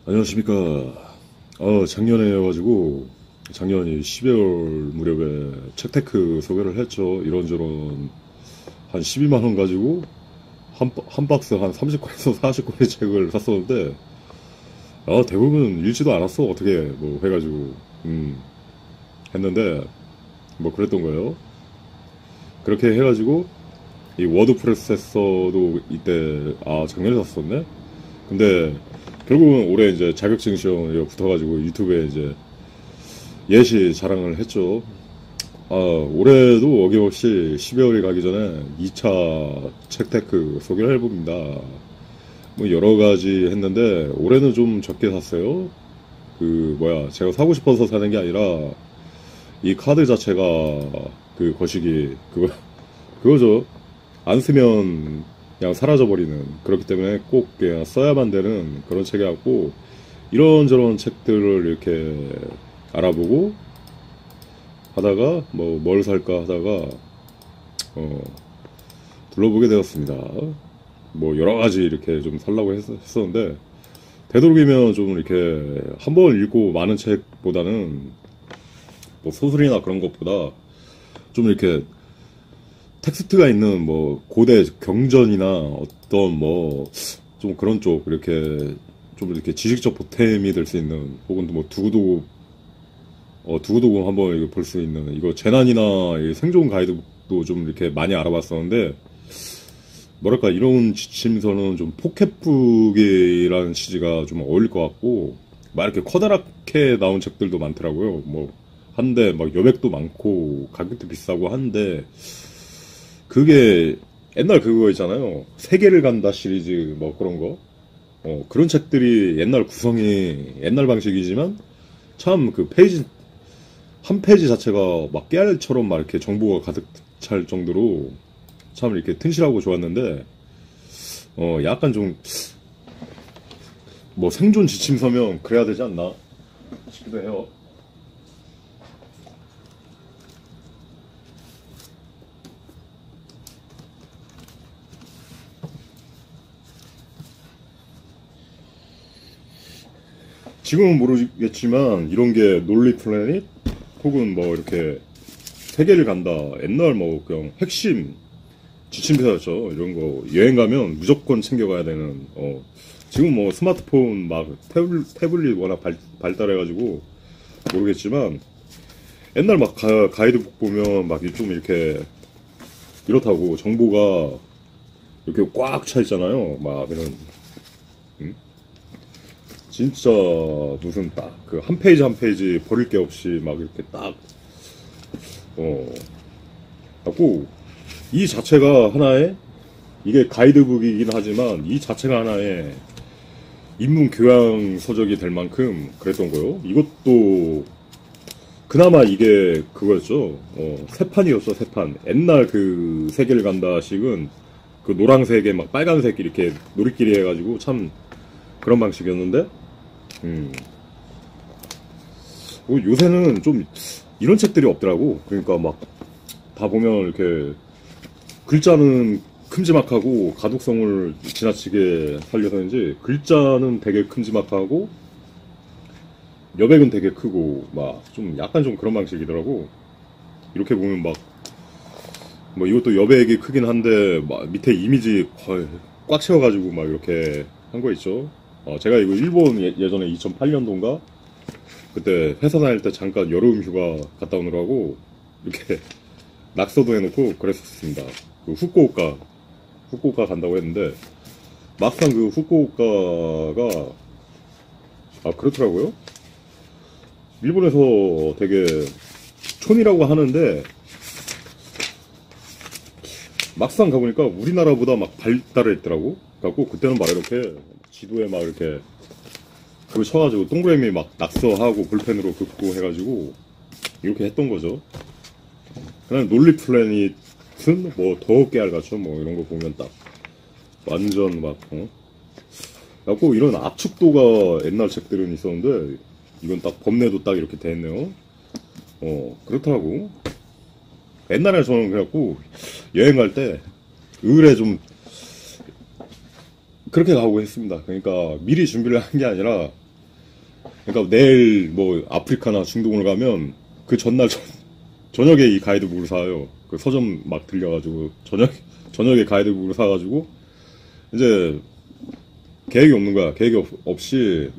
안녕하십니까. 작년에 작년 12월 무렵에 책테크 소개를 했죠. 이런저런 한 12만원 가지고 한 박스 한 30권에서 40권의 책을 샀었는데, 대부분 읽지도 않았어. 어떻게, 뭐, 해가지고, 했는데, 뭐, 그랬던 거예요. 그렇게 해가지고, 이 워드 프로세서도 이때, 작년에 샀었네? 근데, 결국은 올해 이제 자격증 시험에 붙어가지고 유튜브에 이제 예시 자랑을 했죠. 올해도 어김없이 12월이 가기 전에 2차 책테크 소개를 해봅니다. 뭐 여러 가지 했는데 올해는 좀 적게 샀어요. 제가 사고 싶어서 사는 게 아니라 이 카드 자체가 그거죠. 안 쓰면 그냥 사라져버리는, 그렇기 때문에 꼭 그냥 써야만 되는 그런 책이었고, 이런저런 책들을 이렇게 알아보고 하다가 뭘 살까 하다가 둘러보게 되었습니다. 뭐 여러 가지 이렇게 좀 살라고 했었는데, 되도록이면 좀 이렇게 한 번 읽고 많은 책보다는 뭐 소설이나 그런 것보다 좀 이렇게 텍스트가 있는 뭐 고대 경전이나 어떤 뭐 좀 그런 쪽, 이렇게 좀 이렇게 지식적 보탬이 될 수 있는, 혹은 뭐 두고두고 한번 볼 수 있는, 이거 재난이나 생존 가이드북도 좀 이렇게 많이 알아봤었는데, 뭐랄까, 이런 지침서는 좀 포켓북이라는 취지가 좀 어울릴 것 같고, 막 이렇게 커다랗게 나온 책들도 많더라고요. 뭐 한데 막 여백도 많고 가격도 비싸고 한데, 그게 옛날 그거 있잖아요. 세계를 간다 시리즈 뭐 그런 거. 그런 책들이 옛날 구성이 옛날 방식이지만 참 그 한 페이지 자체가 막 깨알처럼 막 이렇게 정보가 가득 찰 정도로 참 이렇게 튼실하고 좋았는데, 약간 좀 뭐 생존 지침서면 그래야 되지 않나 싶기도 해요. 지금은 모르겠지만 이런 게 논리 플래닛 혹은 뭐 이렇게 세계를 간다, 옛날 뭐 그냥 핵심 지침서였죠. 이런 거 여행 가면 무조건 챙겨가야 되는. 지금 뭐 스마트폰 막 태블릿 워낙 발달해가지고 모르겠지만, 옛날 막 가이드북 보면 막 좀 이렇게 이렇다고 정보가 이렇게 꽉 차 있잖아요. 막 이런, 진짜 무슨 딱 그 한 페이지 한 페이지 버릴 게 없이 막 이렇게 딱 하고, 이 자체가 하나의, 이게 가이드북이긴 하지만 이 자체가 하나의 인문 교양 서적이 될 만큼 그랬던 거요. 이것도 그나마 이게 그거였죠. 세 판이었어, 세 판. 옛날 그 세계를 간다 식은 그 노란색에 막 빨간색 이렇게 놀이끼리 해가지고 참 그런 방식이었는데, 요새는 좀 이런 책들이 없더라고. 그러니까 막 다 보면 이렇게 글자는 큼지막하고 가독성을 지나치게 살려서인지 글자는 되게 큼지막하고 여백은 되게 크고 막 좀 약간 좀 그런 방식이더라고. 이렇게 보면 막 뭐 이것도 여백이 크긴 한데 막 밑에 이미지 거의 꽉 채워가지고 막 이렇게 한 거 있죠. 제가 이거 일본 예전에 2008년도인가 그때 회사 다닐 때 잠깐 여름 휴가 갔다 오느라고 이렇게 낙서도 해놓고 그랬었습니다. 그 후쿠오카 간다고 했는데, 막상 그 후쿠오카가 그렇더라고요. 일본에서 되게 촌이라고 하는데 막상 가보니까 우리나라보다 막 발달했더라고. 그래갖고 그때는 막 이렇게 지도에 막 이렇게 그걸 쳐가지고 동그라미 막 낙서하고 볼펜으로 긋고 해가지고 이렇게 했던 거죠. 그냥 논리 플래닛은 뭐 더 깨알같죠. 뭐 이런 거 보면 딱 완전 막 그래갖고 이런 압축도가 옛날 책들은 있었는데 이건 딱 법내도 딱 이렇게 돼 있네요. 그렇더라고. 옛날에 저는 그래갖고 여행 갈 때 의뢰 좀 그렇게 가고 했습니다. 그러니까 미리 준비를 한 게 아니라 그러니까 내일 뭐 아프리카나 중동을 가면 그 전날 저녁에 이 가이드북을 사요. 그 서점 막 들려가지고 저녁에 가이드북을 사가지고 이제 계획이 없는 거야. 계획이 없이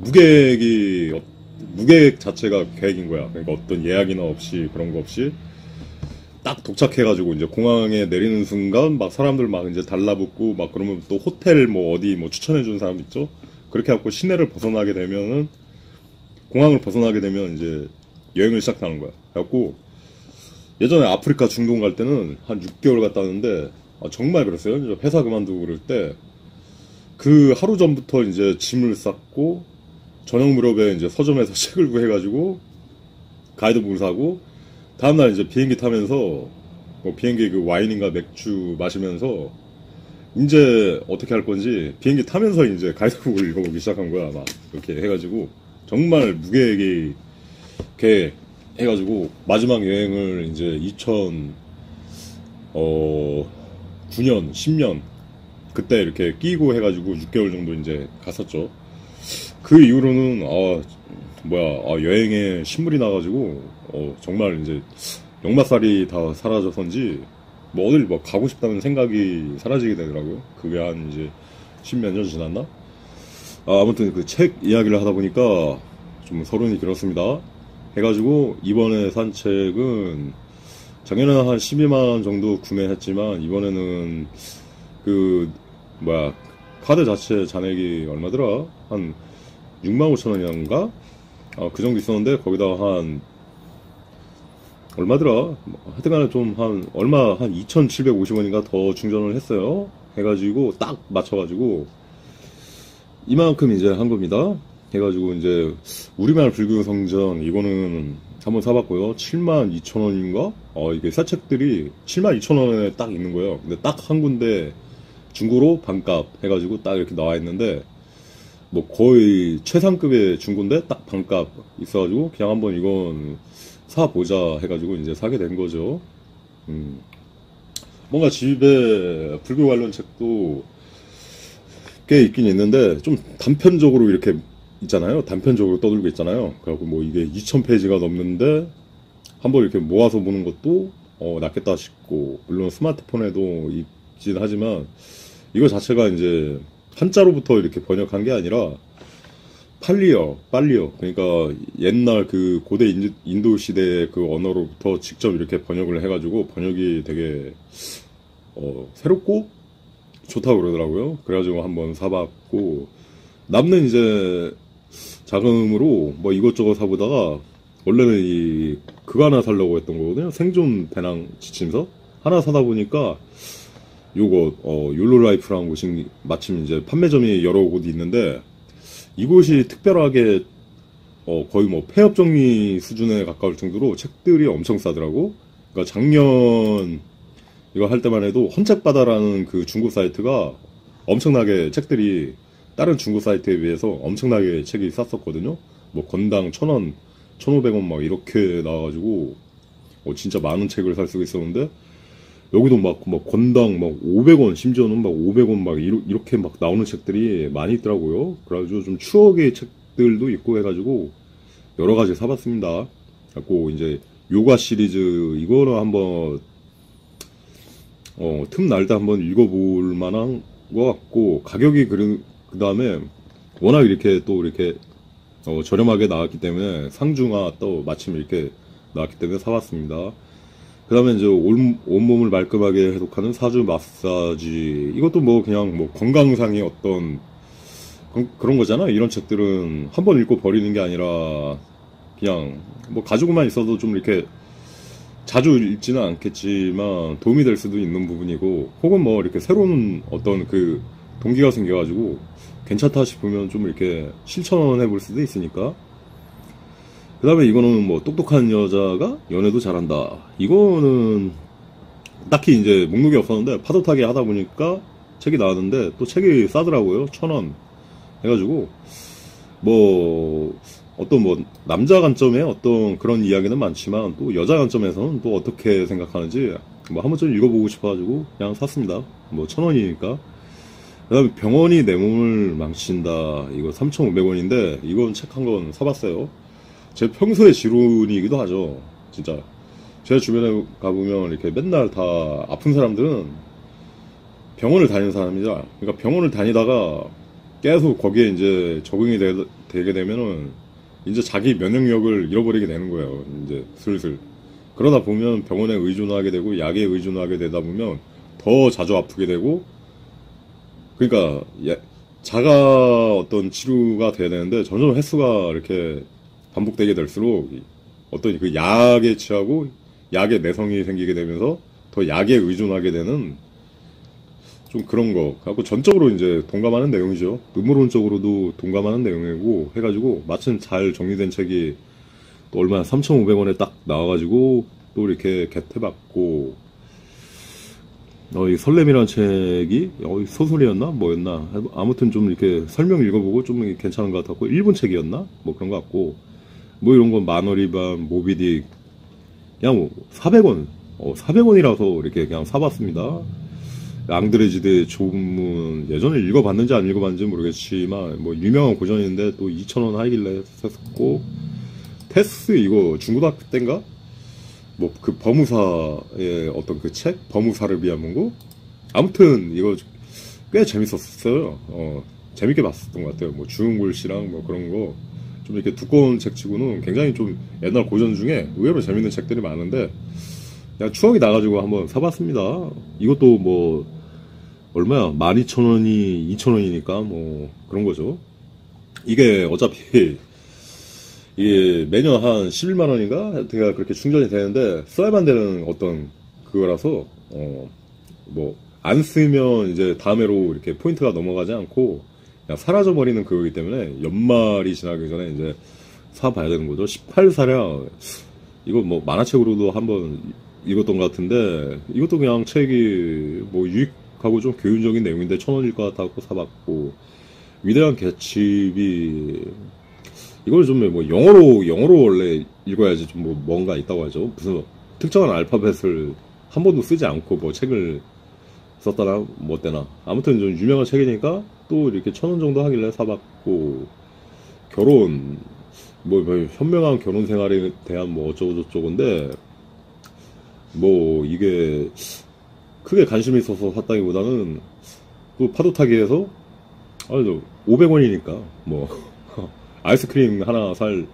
무계획 자체가 계획인 거야. 그러니까 어떤 예약이나 없이 그런 거 없이 딱 도착해가지고 이제 공항에 내리는 순간 막 사람들 막 이제 달라붙고 막 그러면 또 호텔 뭐 어디 뭐 추천해주는 사람 있죠. 그렇게 해갖고 시내를 벗어나게 되면은 공항을 벗어나게 되면 이제 여행을 시작하는 거야. 그래갖고 예전에 아프리카 중동 갈 때는 한 6개월 갔다 왔는데 정말 그랬어요. 회사 그만두고 그럴 때 그 하루 전부터 이제 짐을 쌌고 저녁 무렵에 이제 서점에서 책을 구해가지고 가이드북을 사고 다음날 이제 비행기 타면서 뭐 비행기 그 와인인가 맥주 마시면서 이제 어떻게 할 건지 비행기 타면서 이제 가이드북을 읽어보기 시작한 거야. 막 이렇게 해가지고 정말 무계획이 계획 해가지고 마지막 여행을 이제 2009년 10년 그때 이렇게 끼고 해가지고 6개월 정도 이제 갔었죠. 그 이후로는 여행에 신물이 나가지고 정말 이제 역마살이 다 사라져서인지 뭐 어딜 뭐 가고 싶다는 생각이 사라지게 되더라고요. 그게 한 이제 10몇 년 지났나? 아무튼 그 책 이야기를 하다 보니까 좀 서론이 길었습니다. 해가지고 이번에 산 책은 작년에는 한 12만원 정도 구매했지만 이번에는 카드 자체 잔액이 얼마더라? 한 65,000원인가? 그 정도 있었는데 거기다가 한 얼마더라? 하여튼간에 좀 한 2,750원인가 더 충전을 했어요. 해가지고 딱 맞춰가지고 이만큼 이제 한 겁니다. 해가지고 이제 우리말 불교 성전 이거는 한번 사봤고요. 72,000원인가? 이게 새 책들이 72,000원에 딱 있는 거예요. 근데 딱 한 군데 중고로 반값 해가지고 딱 이렇게 나와 있는데 뭐 거의 최상급의 중고인데 딱 반값 있어가지고 그냥 한번 이건 사보자 해가지고 이제 사게 된 거죠. 뭔가 집에 불교 관련 책도 꽤 있긴 있는데 좀 단편적으로 이렇게 있잖아요. 단편적으로 떠들고 있잖아요. 그래갖고 뭐 이게 2000페이지가 넘는데 한번 이렇게 모아서 보는 것도 낫겠다 싶고, 물론 스마트폰에도 있긴 하지만 이거 자체가 이제 한자로부터 이렇게 번역한 게 아니라 빨리어 그러니까 옛날 그 고대 인도 시대의 그 언어로부터 직접 이렇게 번역을 해가지고 번역이 되게 새롭고 좋다고 그러더라고요. 그래가지고 한번 사봤고, 남는 이제 자금으로 뭐 이것저것 사보다가 원래는 그거 하나 사려고 했던 거거든요. 생존 배낭 지침서 하나 사다 보니까 요거 욜로라이프라는 곳이 마침 이제 판매점이 여러 곳이 있는데 이곳이 특별하게 거의 뭐 폐업 정리 수준에 가까울 정도로 책들이 엄청 싸더라고. 그러니까 작년 이거 할 때만 해도 헌책바다라는 그 중고 사이트가 엄청나게 책들이 다른 중고 사이트에 비해서 엄청나게 책이 쌌었거든요. 뭐 건당 1,000원, 1,500원 막 이렇게 나와가지고 진짜 많은 책을 살 수가 있었는데 여기도 막 건당 막 500원, 심지어는 막 500원 막 이렇게 막 나오는 책들이 많이 있더라고요. 그래가지고 좀 추억의 책들도 있고 해가지고 여러 가지 사봤습니다. 그래갖고 이제 요가 시리즈 이거는 한번 틈 날 때 한번 읽어볼 만한 것 같고, 가격이 그 다음에 워낙 이렇게 또 이렇게 저렴하게 나왔기 때문에 상중하 또 마침 이렇게 나왔기 때문에 사봤습니다. 그 다음에 이제 온몸을 말끔하게 해독하는 사주 마사지, 이것도 뭐 그냥 뭐 건강상의 어떤 그런 거잖아. 이런 책들은 한번 읽고 버리는 게 아니라 그냥 뭐 가지고만 있어도 좀 이렇게 자주 읽지는 않겠지만 도움이 될 수도 있는 부분이고, 혹은 뭐 이렇게 새로운 어떤 그 동기가 생겨가지고 괜찮다 싶으면 좀 이렇게 실천해 볼 수도 있으니까. 그 다음에 이거는 뭐 똑똑한 여자가 연애도 잘한다. 이거는 딱히 이제 목록이 없었는데 파도 타기 하다 보니까 책이 나왔는데 또 책이 싸더라고요. 1,000원 해가지고 뭐 어떤 뭐 남자 관점의 어떤 그런 이야기는 많지만 또 여자 관점에서는 또 어떻게 생각하는지 뭐 한번 좀 읽어보고 싶어가지고 그냥 샀습니다. 뭐 1,000원이니까. 그 다음에 병원이 내 몸을 망친다. 이거 3,500원인데, 이건 책 한 권 사봤어요. 제 평소의 지론이기도 하죠. 진짜. 제 주변에 가보면 이렇게 맨날 다 아픈 사람들은 병원을 다니는 사람이다. 그러니까 병원을 다니다가 계속 거기에 이제 적응이 되게 되면은 이제 자기 면역력을 잃어버리게 되는 거예요. 이제 슬슬. 그러다 보면 병원에 의존하게 되고 약에 의존하게 되다 보면 더 자주 아프게 되고, 그러니까 자가 어떤 치료가 돼야 되는데 점점 횟수가 이렇게 반복되게 될수록 어떤 그 약에 취하고 약에 내성이 생기게 되면서 더 약에 의존하게 되는 좀 그런 거 갖고 전적으로 이제 동감하는 내용이죠. 음모론적으로도 동감하는 내용이고 해가지고 마침 잘 정리된 책이 또 얼마나 3,500원에 딱 나와가지고 또 이렇게 겟해봤고, 이 설렘이라는 책이 소설이었나 뭐였나 아무튼 좀 이렇게 설명 읽어보고 좀 괜찮은 것 같았고, 일본 책이었나 뭐 그런 것 같고, 뭐 이런 건 마너리반 모비딕 그냥 뭐 400원 400원이라서 이렇게 그냥 사봤습니다. 앙드레지드의 조문문 예전에 읽어봤는지 안 읽어봤는지 모르겠지만 뭐 유명한 고전인데 또 2,000원 하길래 샀었고, 테스 이거 중고등학교 때인가 뭐 그 법무사의 어떤 그 책 법무사를 위한 문구, 아무튼 이거 꽤 재밌었어요. 재밌게 봤었던 것 같아요. 뭐 주은골 씨랑 뭐 그런 거 좀 이렇게 두꺼운 책치고는 굉장히 좀 옛날 고전 중에 의외로 재밌는 책들이 많은데 그냥 추억이 나가지고 한번 사봤습니다. 이것도 뭐 얼마야? 12,000원이 2,000원이니까 뭐 그런 거죠. 이게 어차피 이게 매년 한 11만 원인가 제가 그렇게 충전이 되는데 써야만 되는 어떤 그거라서 뭐 안 쓰면 이제 다음해로 이렇게 포인트가 넘어가지 않고 그냥 사라져버리는 그거기 때문에 연말이 지나기 전에 이제 사봐야 되는 거죠. 18사량 이거 뭐 만화책으로도 한번 읽었던 것 같은데, 이것도 그냥 책이 뭐 유익하고 좀 교훈적인 내용인데 1,000원일 것 같아서 사봤고, 위대한 개츠비 이걸 좀 뭐 영어로 원래 읽어야지 좀 뭐 뭔가 있다고 하죠. 무슨 특정한 알파벳을 한 번도 쓰지 않고 뭐 책을 썼다나 뭐 어때나 아무튼 좀 유명한 책이니까 또 이렇게 1,000원 정도 하길래 사봤고, 결혼 뭐 현명한 결혼 생활에 대한 뭐 어쩌고저쩌고인데 뭐 이게 크게 관심이 있어서 샀다기보다는 또 파도 타기에서 500원이니까 뭐 아이스크림 하나 살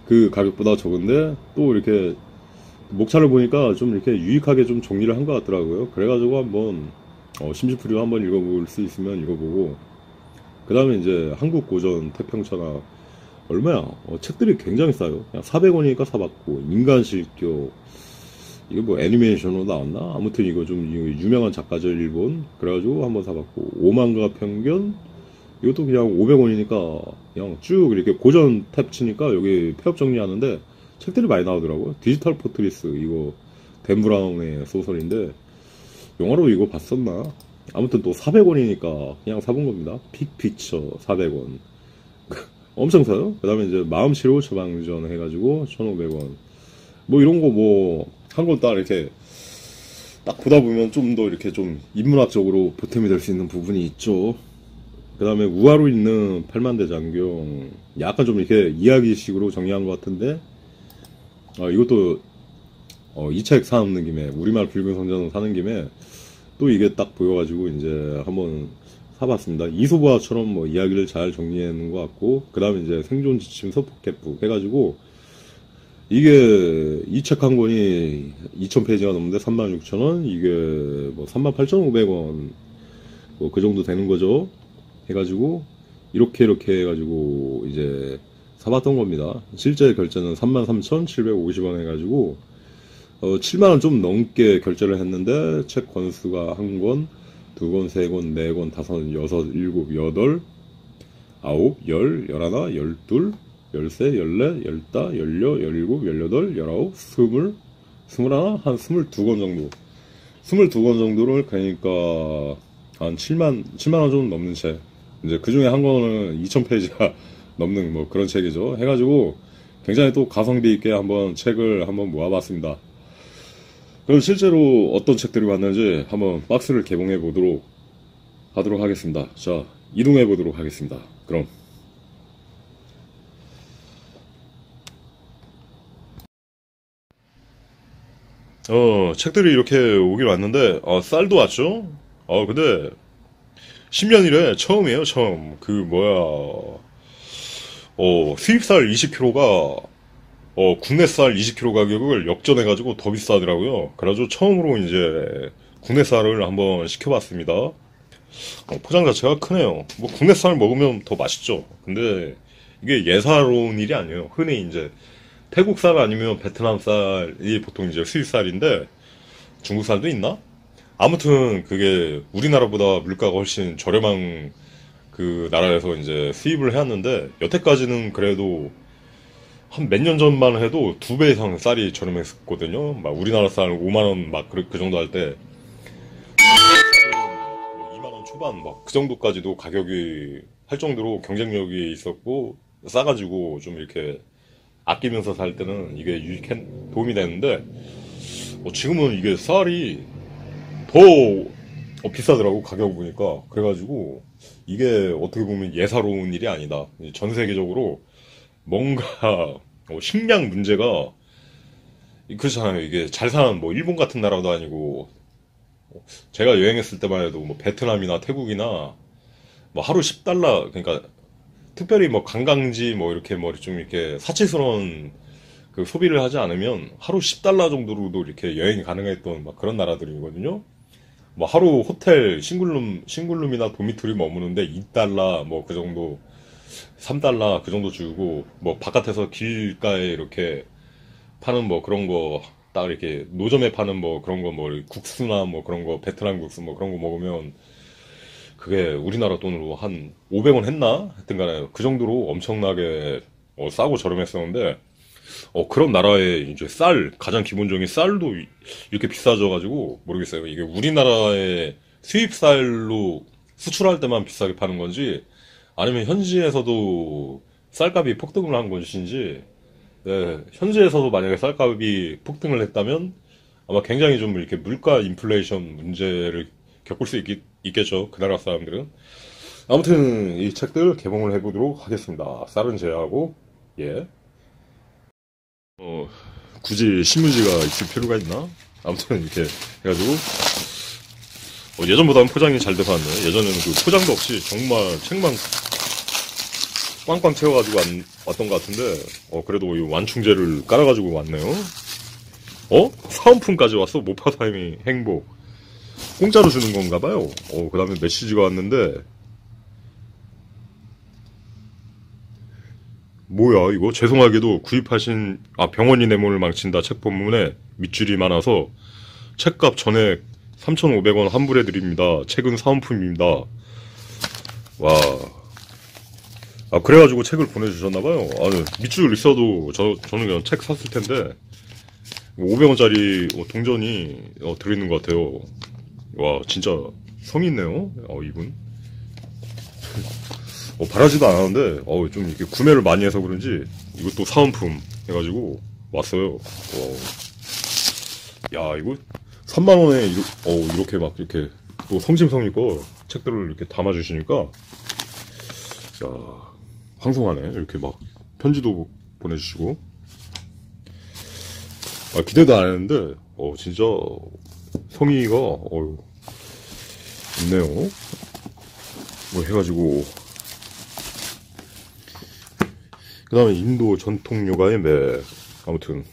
그 가격보다 적은데 또 이렇게 목차를 보니까 좀 이렇게 유익하게 좀 정리를 한 것 같더라고요. 그래가지고 한번 심지풀이로 한번 읽어볼 수 있으면 읽어보고, 그 다음에 이제 한국 고전 태평천하 얼마야? 책들이 굉장히 싸요. 그냥 400원이니까 사봤고, 인간실격 이게 뭐 애니메이션으로 나왔나? 아무튼 이거 좀 유명한 작가죠, 일본. 그래가지고 한번 사봤고, 오만과 편견 이것도 그냥 500원이니까 그냥 쭉 이렇게 고전 탭 치니까 여기 폐업 정리하는데 책들이 많이 나오더라고요. 디지털 포트리스 이거 댄 브라운의 소설인데 영화로 이거 봤었나? 아무튼 또 400원이니까 그냥 사본 겁니다. 픽피처 400원 엄청 사요. 그 다음에 이제 마음치료 처방전 해가지고 1,500원 뭐 이런 거 뭐 한 권 딱 이렇게 딱 보다 보면 좀 더 이렇게 좀 인문학적으로 보탬이 될 수 있는 부분이 있죠. 그 다음에 우화로 있는 팔만대장경 약간 좀 이렇게 이야기식으로 정리한 것 같은데 이것도 이 책 사는 김에 우리말 붉은 성전을 사는 김에 또 이게 딱 보여가지고 이제 한번 사봤습니다. 이소부화처럼 뭐 이야기를 잘 정리하는 것 같고, 그 다음에 이제 생존 지침 서포켓북 해가지고 이게 이 책 한 권이 2,000페이지가 넘는데 36,000원, 이게 뭐 38,500원 뭐 그 정도 되는 거죠. 해가지고 이렇게 해가지고 이제 사봤던 겁니다. 실제 결제는 33,750원 해가지고 7만원 좀 넘게 결제를 했는데 책 권수가 한 권, 두 권, 세 권, 네 권, 다섯, 여섯, 일곱, 여덟, 아홉, 열, 열하나, 열둘, 열세, 열네, 열다, 열여, 열일곱, 열여덟, 열아홉, 스물, 스물하나, 한 22권 정도. 22권 정도를 그러니까 한 7만원 좀 넘는 책. 이제 그 중에 한 권은 2,000페이지가 넘는 뭐 그런 책이죠. 해가지고 굉장히 또 가성비 있게 한번 책을 한번 모아봤습니다. 그럼 실제로 어떤 책들이 왔는지 한번 박스를 개봉해 보도록 하도록 하겠습니다. 자, 이동해 보도록 하겠습니다. 그럼. 책들이 이렇게 오길 왔는데, 쌀도 왔죠? 근데, 10년 이래 처음이에요, 처음. 수입쌀 20kg가, 국내 쌀 20kg 가격을 역전해가지고 더 비싸더라고요. 그래가지고 처음으로 이제, 국내 쌀을 한번 시켜봤습니다. 포장 자체가 크네요. 뭐, 국내 쌀 먹으면 더 맛있죠. 근데, 이게 예사로운 일이 아니에요. 흔히 이제, 태국 쌀 아니면 베트남 쌀이 보통 이제 수입 쌀인데, 중국 쌀도 있나? 아무튼 그게 우리나라보다 물가가 훨씬 저렴한 그 나라에서 이제 수입을 해왔는데, 여태까지는 그래도 한 몇 년 전만 해도 2배 이상 쌀이 저렴했었거든요. 막 우리나라 쌀 5만원 막 그 정도 할 때, 2만원 초반 막 그 정도까지도 가격이 할 정도로 경쟁력이 있었고, 싸가지고 좀 이렇게 아끼면서 살 때는 이게 도움이 되는데, 지금은 이게 쌀이 더 비싸더라고, 가격 보니까. 그래가지고 이게 어떻게 보면 예사로운 일이 아니다. 전 세계적으로 뭔가 식량 문제가 그렇잖아요. 이게 잘 사는 뭐 일본 같은 나라도 아니고, 제가 여행했을 때만 해도 뭐 베트남이나 태국이나 뭐 하루 10달러, 그러니까 특별히 뭐 관광지 뭐 이렇게 뭐 좀 이렇게 사치스러운 그 소비를 하지 않으면 하루 10달러 정도로도 이렇게 여행이 가능했던 막 그런 나라들이거든요. 뭐 하루 호텔 싱글룸이나 도미토리 머무는데 2달러 뭐 그 정도, 3달러 그 정도 주고, 뭐 바깥에서 길가에 이렇게 파는 뭐 그런 거 딱 이렇게 노점에 파는 뭐 그런 거, 뭐 국수나 뭐 그런 거, 베트남 국수 뭐 그런 거 먹으면 그게 우리나라 돈으로 한 500원 했나? 하여튼 간에 그 정도로 엄청나게 싸고 저렴했었는데, 그런 나라의 이제 가장 기본적인 쌀도 이렇게 비싸져가지고, 모르겠어요. 이게 우리나라의 수입 쌀로 수출할 때만 비싸게 파는 건지, 아니면 현지에서도 쌀값이 폭등을 한 것인지, 네, 현지에서도 만약에 쌀값이 폭등을 했다면, 아마 굉장히 좀 이렇게 물가 인플레이션 문제를 겪을 수 있겠죠. 그 나라 사람들은. 아무튼, 이 책들 개봉을 해보도록 하겠습니다. 쌀은 제외하고, 예. 굳이 신문지가 있을 필요가 있나? 아무튼 이렇게 해가지고 예전보다는 포장이 잘 돼서 왔네. 예전에는 그 포장도 없이 정말 책만 꽝꽝 채워가지고 왔던 것 같은데, 그래도 이 완충제를 깔아가지고 왔네요. 사은품까지 왔어. 모파타임이 행복. 공짜로 주는 건가봐요. 그 다음에 메시지가 왔는데, 뭐야 이거? 죄송하게도 구입하신 병원이 내 몸을 망친다 책 본문에 밑줄이 많아서 책값 전액 3,500원 환불해드립니다. 책은 사은품입니다. 와, 그래가지고 책을 보내주셨나봐요. 밑줄 있어도 저는 그냥 책 샀을 텐데 500원짜리 동전이 들어있는 것 같아요. 와, 진짜 성의 있네요, 이분. 바라지도 않았는데, 좀 이렇게 구매를 많이 해서 그런지, 이것도 사은품 해가지고, 왔어요. 야, 이거, 3만원에, 이렇게 막, 이렇게, 또 성심성의껏 책들을 이렇게 담아주시니까, 야, 황송하네. 이렇게 막, 편지도 보내주시고. 기대도 안 했는데, 진짜, 성의가, 있네요. 뭐 해가지고, 그 다음에 인도 전통 요가의 매. 아무튼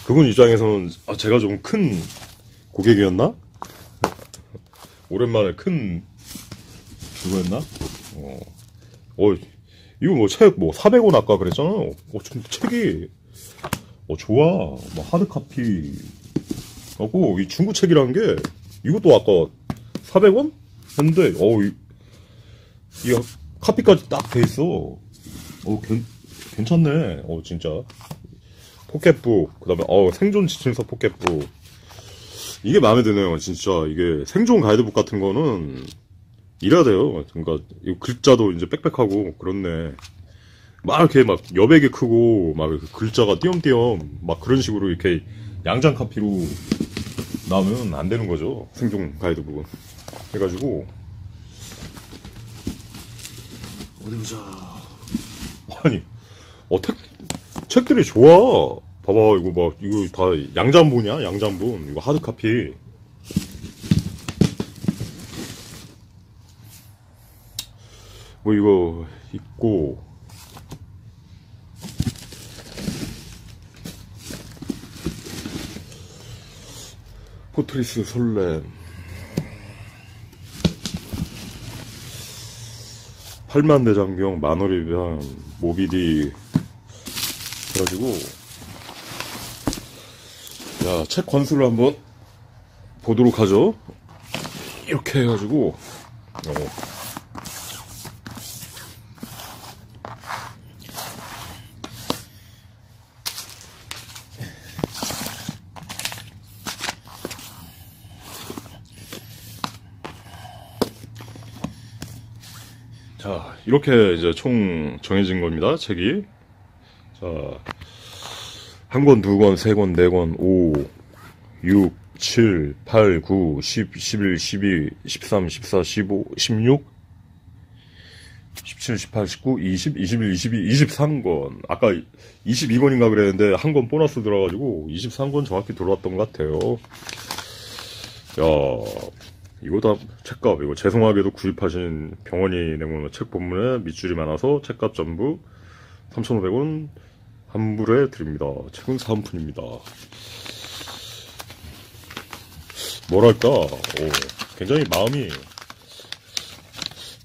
그분 입장에서는 제가 좀 큰 고객이었나? 오랜만에 큰 그거였나? 이거 뭐 책 400원 아까 그랬잖아요. 좀 책이 좋아. 뭐 하드카피 하고, 이 중국 책이란 게 이것도 아까 400원? 했는데 이 카피까지 딱 돼 있어. 괜찮네. 진짜. 포켓북, 그 다음에, 생존 지침서 포켓북. 이게 마음에 드네요, 진짜. 이게 생존 가이드북 같은 거는 이래야 돼요. 그러니까, 이 글자도 이제 빽빽하고, 그렇네. 막 이렇게 막 여백이 크고, 막 글자가 띄엄띄엄, 막 그런 식으로 이렇게 양장 카피로 나오면 안 되는 거죠. 생존 가이드북은. 해가지고 어디 보자. 아니 책들이 좋아. 봐봐 이거 막 이거 다 양장본이야. 양장본 이거 하드카피. 뭐 이거 있고 포트리스 솔렘 8만 대장경 만월의 모비디 해가지고 자 책 권수를 한번 보도록 하죠. 이렇게 해가지고 자, 이렇게 이제 총 정해진 겁니다, 책이. 자, 한 권, 두 권, 세 권, 네 권, 5, 6, 7, 8, 9, 10, 11, 12, 13, 14, 15, 16, 17, 18, 19, 20, 21, 22, 23권. 아까 22권인가 그랬는데, 한 권 보너스 들어가지고, 23권 정확히 들어왔던 것 같아요. 야, 이거 다 책값, 이거 죄송하게도 구입하신 병원이 내놓은 책 본문에 밑줄이 많아서 책값 전부 3,500원 환불해 드립니다. 책은 사은품입니다. 뭐랄까, 굉장히 마음이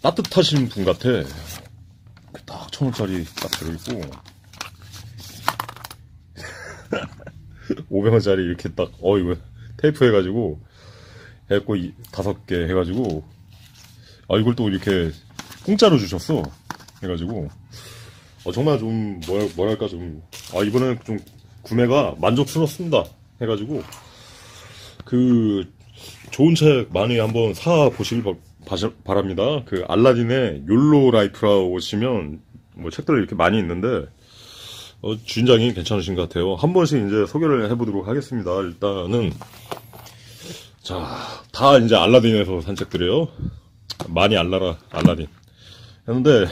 따뜻하신 분 같아. 딱 1,000원짜리 딱 들어있고, 500원짜리 이렇게 딱, 이거 테이프 해가지고, 5개 해가지고, 이걸 또 이렇게 공짜로 주셨어. 해가지고, 정말 좀, 뭐랄까 좀, 이번에는 좀 구매가 만족스럽습니다. 해가지고, 좋은 책 많이 한번 사보시길 바랍니다. 알라딘의 욜로 라이프라고 치면, 뭐 책들 이렇게 많이 있는데, 주인장이 괜찮으신 것 같아요. 한 번씩 이제 소개를 해보도록 하겠습니다. 일단은, 자, 다 이제 알라딘에서 산 책들이에요. 많이 알라라, 알라딘. 했는데,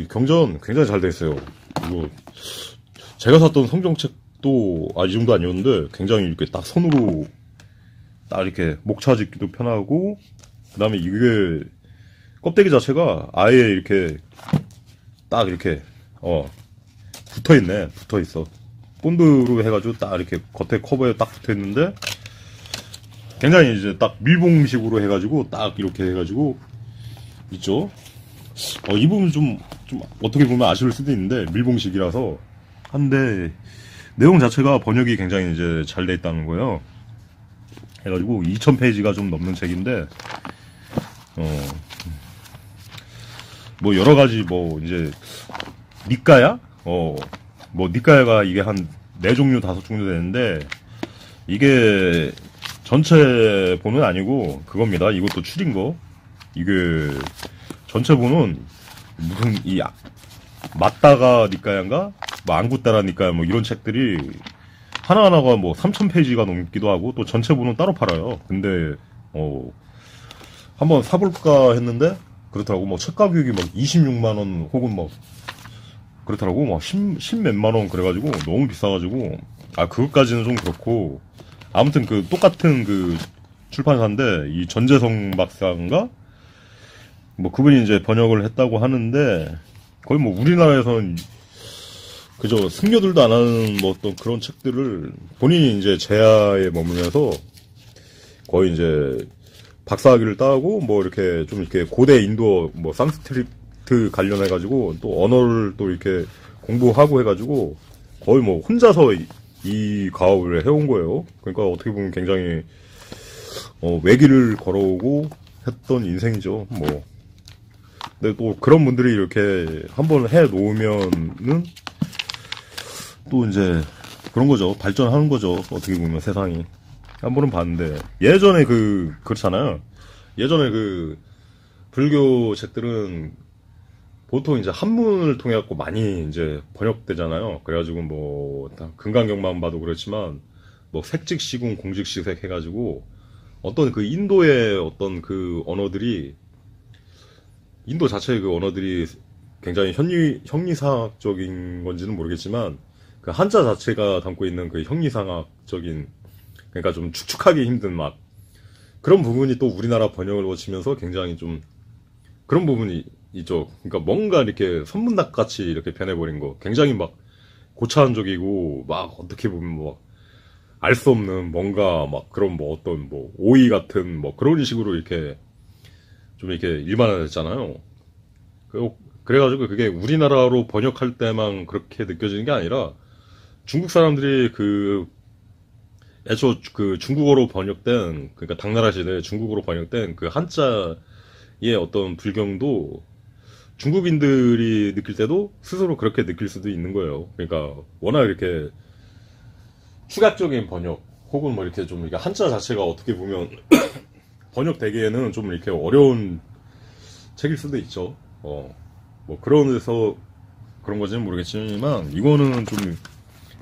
경전 굉장히 잘 돼 있어요. 그리고, 제가 샀던 성경책도, 이 정도 아니었는데, 굉장히 이렇게 딱 손으로, 딱 이렇게 목차 짚기도 편하고, 그 다음에 이게, 껍데기 자체가 아예 이렇게, 딱 이렇게, 붙어 있어. 본드로 해가지고 딱 이렇게 겉에 커버에 딱 붙어 있는데, 굉장히 이제 딱 밀봉식으로 해가지고 딱 이렇게 해가지고 있죠. 이 부분 좀 어떻게 보면 아쉬울 수도 있는데 밀봉식이라서 한데 내용 자체가 번역이 굉장히 이제 잘 돼 있다는 거예요. 해가지고 2000페이지가 좀 넘는 책인데 뭐 여러 가지 뭐 이제 니까야 뭐 니까야가 이게 한 4종류 5종류 되는데 이게 전체본은 아니고 그겁니다. 이것도 추린 거. 이게 전체본은 무슨 맞다가 니까야인가? 뭐 안굿다라 니까야 뭐 이런 책들이 하나하나가 뭐 3000페이지가 넘기도 하고 또 전체본은 따로 팔아요. 근데 한번 사볼까 했는데 그렇더라고. 뭐 책 가격이 막 26만 원 혹은 뭐 그렇더라고. 막 10 몇만 원 그래가지고 너무 비싸가지고 그것까지는 좀 그렇고. 아무튼 똑같은 출판사인데, 이 전재성 박사인가? 뭐 그분이 이제 번역을 했다고 하는데, 거의 뭐 우리나라에서는 그저 승려들도 안 하는 뭐 어떤 그런 책들을 본인이 이제 제야에 머물면서 거의 이제 박사학위를 따고 뭐 이렇게 좀 이렇게 고대 인도 뭐 산스크리트 관련해가지고 또 언어를 또 이렇게 공부하고 해가지고 거의 뭐 혼자서 이 가업을 해온 거예요. 그러니까 어떻게 보면 굉장히 외길을 걸어오고 했던 인생이죠. 뭐 근데 또 그런 분들이 이렇게 한번 해 놓으면은 또 이제 그런 거죠. 발전하는 거죠. 어떻게 보면 세상이 한 번은 봤는데 예전에 그렇잖아요. 예전에 불교 책들은 보통 이제 한문을 통해 갖고 많이 이제 번역되잖아요. 그래가지고 뭐 금강경만 봐도 그렇지만 뭐 색직시군 공직시색 해가지고 어떤 그 인도의 어떤 그 언어들이, 인도 자체의 그 언어들이 굉장히 형리상학적인 건지는 모르겠지만, 그 한자 자체가 담고 있는 그 형리상학적인, 그러니까 좀 축축하기 힘든 막, 그런 부분이 또 우리나라 번역을 거치면서 굉장히 좀, 그런 부분이 있죠. 그러니까 뭔가 이렇게 선문답 같이 이렇게 변해버린 거. 굉장히 막 고차원적이고, 막 어떻게 보면 뭐, 알 수 없는 뭔가 막 그런 뭐 어떤 뭐 오이 같은 뭐 그런 식으로 이렇게 좀 이렇게 일반화됐잖아요. 그래가지고 그게 우리나라로 번역할 때만 그렇게 느껴지는 게 아니라 중국 사람들이 그 애초 그 중국어로 번역된, 그러니까 당나라 시대에 중국어로 번역된 그 한자의 어떤 불경도 중국인들이 느낄 때도 스스로 그렇게 느낄 수도 있는 거예요. 그러니까 워낙 이렇게 추가적인 번역 혹은 뭐 이렇게 좀 이렇게 한자 자체가 어떻게 보면 번역되기에는 좀 이렇게 어려운 책일 수도 있죠. 뭐 그런 데서 그런 건지는 모르겠지만 이거는 좀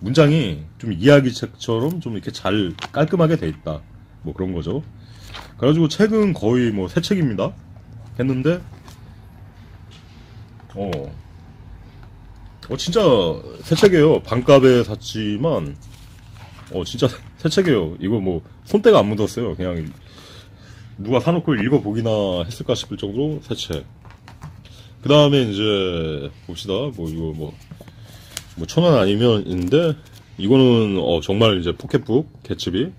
문장이 좀 이야기책처럼 좀 이렇게 잘 깔끔하게 돼 있다. 뭐 그런 거죠. 그래가지고 책은 거의 뭐 새 책입니다. 했는데 진짜 새 책이에요. 반값에 샀지만 진짜 새 책이에요. 이거 뭐 손때가 안 묻었어요. 그냥 누가 사놓고 읽어보기나 했을까 싶을 정도로 새 책. 그 다음에 이제 봅시다. 뭐 이거 뭐 1,000원 아니면인데 이거는 정말 이제 포켓북 개츠비.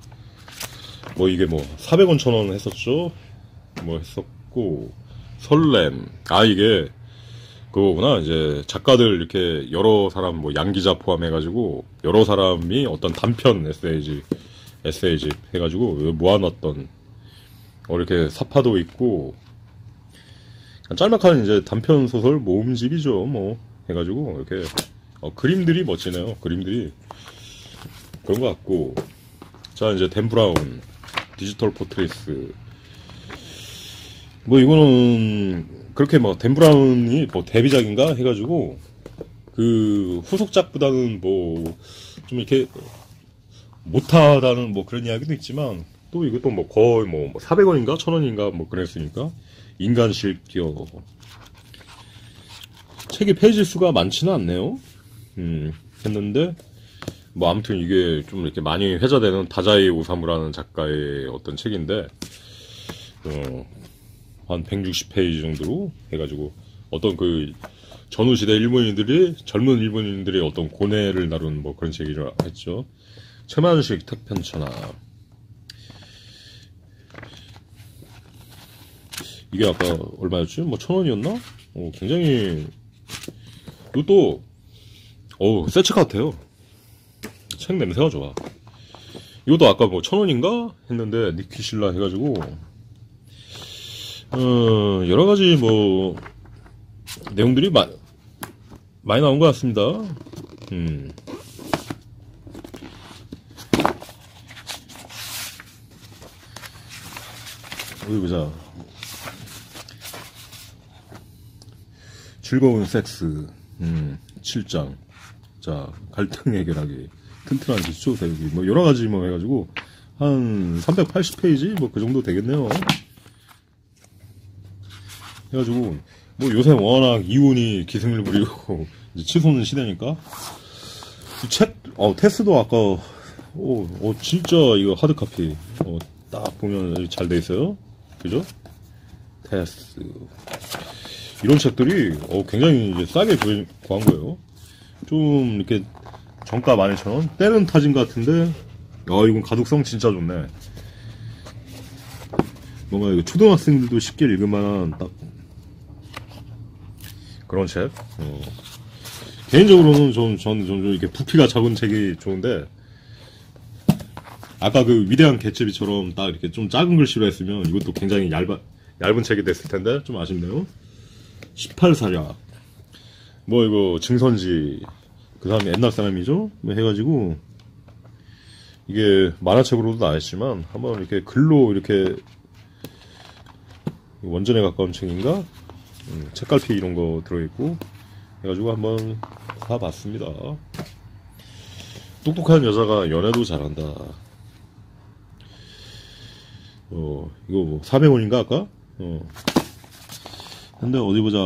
뭐 이게 뭐 400원 1,000원 했었죠. 뭐 했었고 설렘. 이게 그거구나. 이제 작가들 이렇게 여러 사람 뭐 양기자 포함해가지고 여러 사람이 어떤 단편 에세이집 해가지고 모아놨던 이렇게 사파도 있고 짤막한 이제 단편 소설 모음집이죠. 뭐 해가지고 이렇게 그림들이 멋지네요. 그림들이 그런 것 같고. 자, 이제 댄 브라운 디지털 포트레이스. 뭐 이거는 그렇게 뭐 댄 브라운이 뭐 데뷔작인가 해가지고 그 후속작보다는 뭐 좀 이렇게 못하다는 뭐 그런 이야기도 있지만 또 이것도 뭐 거의 뭐 400원인가 1,000원인가 뭐 그랬으니까 인간 실기어. 책의 페이지 수가 많지는 않네요. 했는데 뭐 아무튼 이게 좀 이렇게 많이 회자되는 다자이 오사무라는 작가의 어떤 책인데 한 160페이지 정도로 해가지고 어떤 그 전후시대 젊은 일본인들의 어떤 고뇌를 다룬 뭐 그런 책이라 했죠. 최만식 택편천하. 이게 아까 얼마였지? 뭐 1,000원이었나? 굉장히 이것도 새 책 같아요. 책 냄새가 좋아. 이것도 아까 뭐 1,000원인가 했는데 니키실라 해가지고 여러가지 뭐 내용들이 많이 나온 것 같습니다. 어디 보자. 즐거운 섹스 7장. 자, 갈등 해결하기, 튼튼한 기초 세우기, 뭐 여러가지 뭐 해가지고 한 380페이지 뭐 그 정도 되겠네요. 해가지고 뭐 요새 워낙 이혼이 기승을 부리고 이제 치솟는 시대니까 이 책 테스도 아까 진짜 이거 하드카피 딱 보면 잘 돼 있어요. 그죠? 테스 이런 책들이 굉장히 이제 싸게 구한 거예요. 좀 이렇게 정가 12,000원? 때는 타진 것 같은데 이건 가독성 진짜 좋네. 뭔가 이거 초등학생들도 쉽게 읽을 만한 딱 그런 책. 개인적으로는 저는 좀 이렇게 부피가 적은 책이 좋은데 아까 그 위대한 개츠비처럼 딱 이렇게 좀 작은 글씨로 했으면 이것도 굉장히 얇은 책이 됐을 텐데 좀 아쉽네요. 18사략. 뭐 이거 증선지 그 사람이 옛날 사람이죠? 뭐 해가지고 이게 만화책으로도 나왔지만 한번 이렇게 글로 이렇게 원전에 가까운 책인가? 책갈피 이런 거 들어있고 해가지고 한번 사봤습니다. 똑똑한 여자가 연애도 잘한다. 이거 뭐 400원인가 아까? 근데 어디 보자.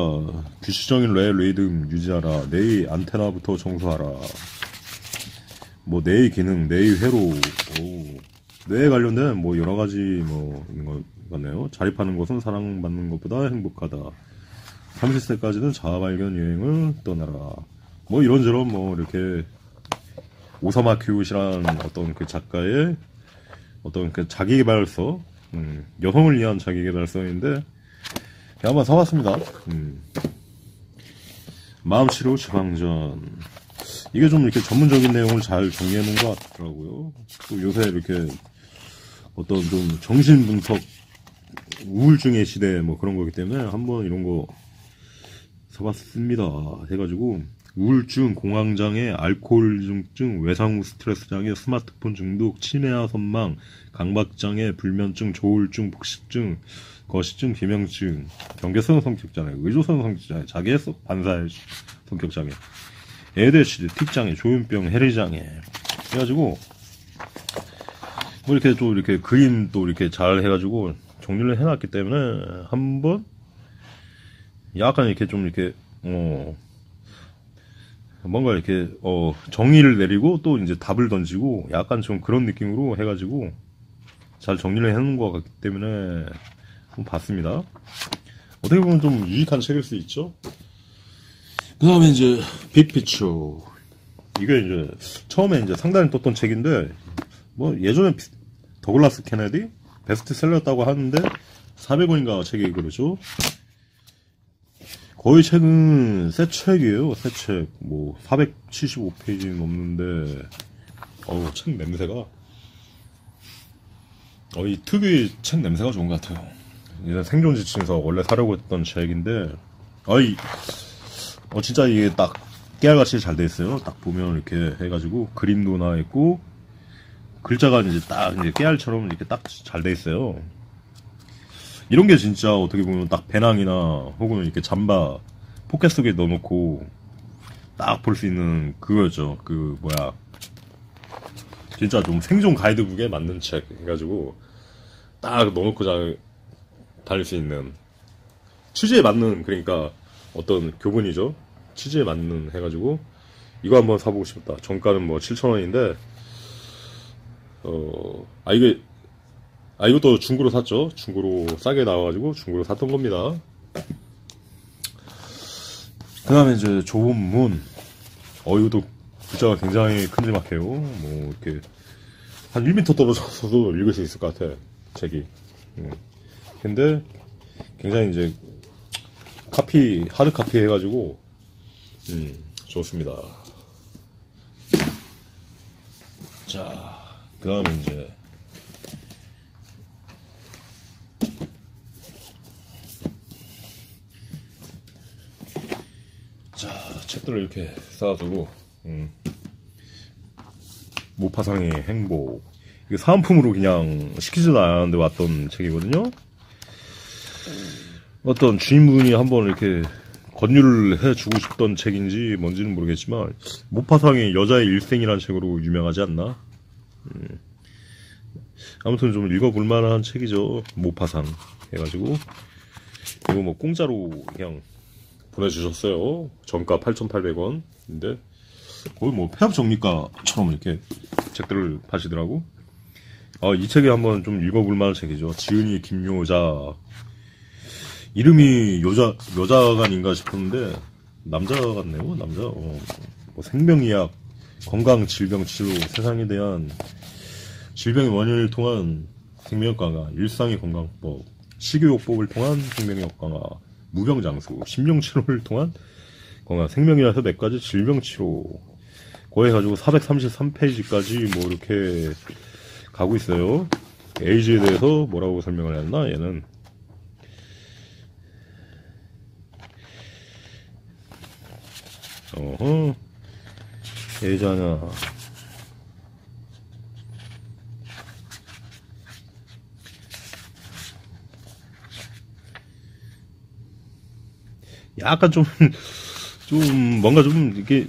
규칙적인 리듬 유지하라. 뇌의 안테나부터 청소하라. 뭐 뇌의 기능, 뇌의 회로, 뇌에 관련된 뭐 여러 가지 뭐 있는 것 같네요. 자립하는 것은 사랑받는 것보다 행복하다. 30세까지는 자아발견 여행을 떠나라. 뭐 이런저런 뭐 이렇게 오사마 큐웃이란 어떤 그 작가의 어떤 그 자기계발서, 여성을 위한 자기계발서인데 한번 사봤습니다. 마음치료 지방전. 이게 좀 이렇게 전문적인 내용을 잘 정리해 놓은 것 같더라고요. 또 요새 이렇게 어떤 좀 정신분석 우울증의 시대 뭐 그런 거기 때문에 한번 이런 거 사봤습니다. 해가지고 우울증, 공황장애, 알코올중증, 외상후 스트레스장애, 스마트폰 중독, 치매와 선망, 강박장애, 불면증, 조울증, 폭식증, 거시증, 비명증, 경계성 성격장애, 의조성 성격장애, 자기애석 반사의 성격장애, ADHD, 틱장애, 조현병, 해리장애 해가지고 뭐 이렇게 또 이렇게 그림 또 이렇게 잘 해가지고 정리를 해놨기 때문에 한번 약간 이렇게 좀 이렇게 뭔가 이렇게 정의를 내리고 또 이제 답을 던지고 약간 좀 그런 느낌으로 해가지고 잘 정리를 해놓은 것 같기 때문에 한번 봤습니다. 어떻게 보면 좀 유익한 책일 수 있죠. 그 다음에 이제 빅피처. 이게 이제 처음에 이제 상단에 떴던 책인데 뭐 예전에 더글라스 케네디 베스트셀러였다고 하는데 400원인가 책이 그러죠. 거의 책은 새 책이에요. 새 책. 뭐 475페이지 넘는데 책 냄새가 이 특유의 책 냄새가 좋은 것 같아요. 이제 생존 지침서 원래 사려고 했던 책인데 진짜 이게 딱 깨알같이 잘 돼 있어요. 딱 보면 이렇게 해가지고 그림도 나와 있고 글자가 이제 딱 이제 깨알처럼 이렇게 딱 잘 돼 있어요. 이런 게 진짜 어떻게 보면 딱 배낭이나 혹은 이렇게 잠바 포켓 속에 넣어놓고 딱 볼 수 있는 그거였죠. 그 뭐야 진짜 좀 생존 가이드북에 맞는 책 해가지고 딱 넣어놓고 다닐 수 있는 취지에 맞는 그러니까 어떤 교본이죠. 취지에 맞는 해가지고 이거 한번 사보고 싶다. 정가는 뭐 7,000원인데 이것도 중고로 샀죠. 중고로 싸게 나와가지고 중고로 샀던 겁니다. 그 다음에 이제 조본문. 이것도 글자가 굉장히 큼지막해요. 뭐 이렇게 한 1m 떨어져서도 읽을 수 있을 것 같아 책이. 근데 굉장히 이제 하드 카피 해가지고 좋습니다. 자, 그 다음에 이제 책들을 이렇게 쌓아두고 모파상의 행복. 이게 사은품으로 그냥 시키지도 않았는데 왔던 책이거든요. 어떤 주인분이 한번 이렇게 권유를 해주고 싶던 책인지 뭔지는 모르겠지만 모파상의 여자의 일생이라는 책으로 유명하지 않나? 아무튼 좀 읽어볼 만한 책이죠. 모파상 해가지고 이거 뭐 공짜로 그냥 보내주셨어요. 정가 8,800원인데 거의 뭐 폐업 정리가처럼 이렇게 책들을 파시더라고. 이 책이 한번 좀 읽어볼 만한 책이죠. 지은이 김요자. 이름이 여자간인가 싶었는데 남자 같네요. 남자. 뭐 생명의학, 건강 질병 치료, 세상에 대한 질병의 원인을 통한 생명력 강화, 일상의 건강법, 식이요법을 통한 생명력 강화, 무병장수, 심령치료를 통한 건강, 생명이라서 몇 가지 질병치료. 거의 가지고 433페이지까지 뭐 이렇게 가고 있어요. 에이즈에 대해서 뭐라고 설명을 했나 얘는. 에이즈 하나. 약간 뭔가 좀, 이렇게,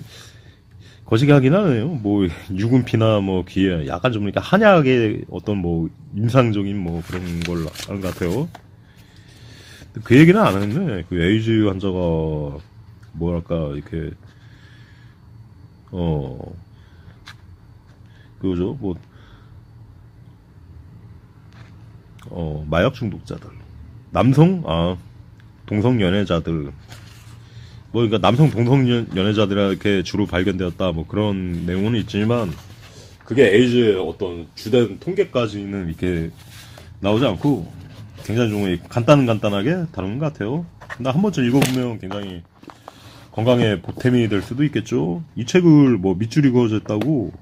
거시기 하긴 하네요. 뭐, 유분피나 뭐, 귀에 약간 좀 이렇게 한약의 어떤 뭐, 임상적인 뭐, 그런 걸 하는 것 같아요. 그 얘기는 안 했네. 그 에이즈 환자가, 뭐랄까, 이렇게, 그거죠. 뭐, 마약 중독자들. 동성 연애자들. 뭐, 그러니까 남성 동성 연애자들에게 주로 발견되었다. 뭐 그런 내용은 있지만, 그게 에이즈의 어떤 주된 통계까지는 이렇게 나오지 않고, 굉장히 좀 간단하게 다룬 것 같아요. 근데 한 번쯤 읽어보면 굉장히 건강에 보탬이 될 수도 있겠죠. 이 책을 뭐 밑줄이 그어져 있다고,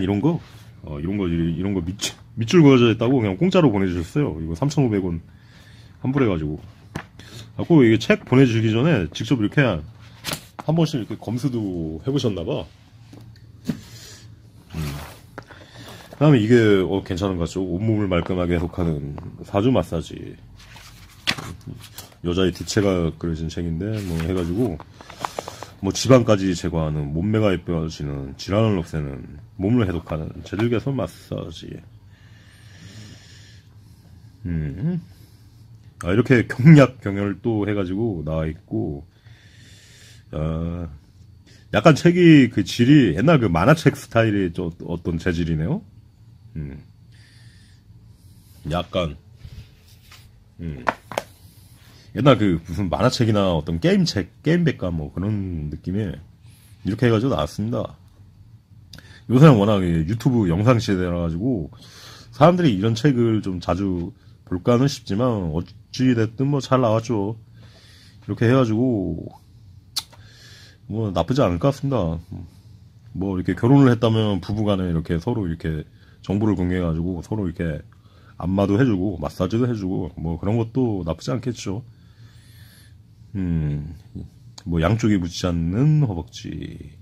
이런 거 밑줄 그어져 있다고 그냥 공짜로 보내주셨어요. 이거 3,500원 환불해가지고. 꼭 이게 책 보내주기 전에 직접 이렇게 한 번씩 이렇게 검수도 해보셨나봐. 그 다음에 이게 괜찮은 것 같죠. 온몸을 말끔하게 해독하는 사주 마사지. 여자의 뒤체가 그려진 책인데 뭐 해가지고 뭐 지방까지 제거하는, 몸매가 예뻐지는, 질환을 없애는, 몸을 해독하는 재질 개선 마사지. 이렇게 경약 경혈도 해가지고 나와있고, 약간 책이 그 질이 옛날 그 만화책 스타일의 어떤 재질이네요. 약간, 옛날 그 무슨 만화책이나 어떤 게임책, 게임백과 뭐 그런 느낌에 이렇게 해가지고 나왔습니다. 요새는 워낙 유튜브 영상 시대라 가지고 사람들이 이런 책을 좀 자주 볼까는 싶지만 어찌됐든 뭐 잘 나왔죠. 이렇게 해가지고 뭐 나쁘지 않을 것 같습니다. 뭐 이렇게 결혼을 했다면 부부간에 이렇게 서로 이렇게 정보를 공유해가지고 서로 이렇게 안마도 해주고 마사지도 해주고 뭐 그런 것도 나쁘지 않겠죠. 뭐 양쪽에 붙지 않는 허벅지,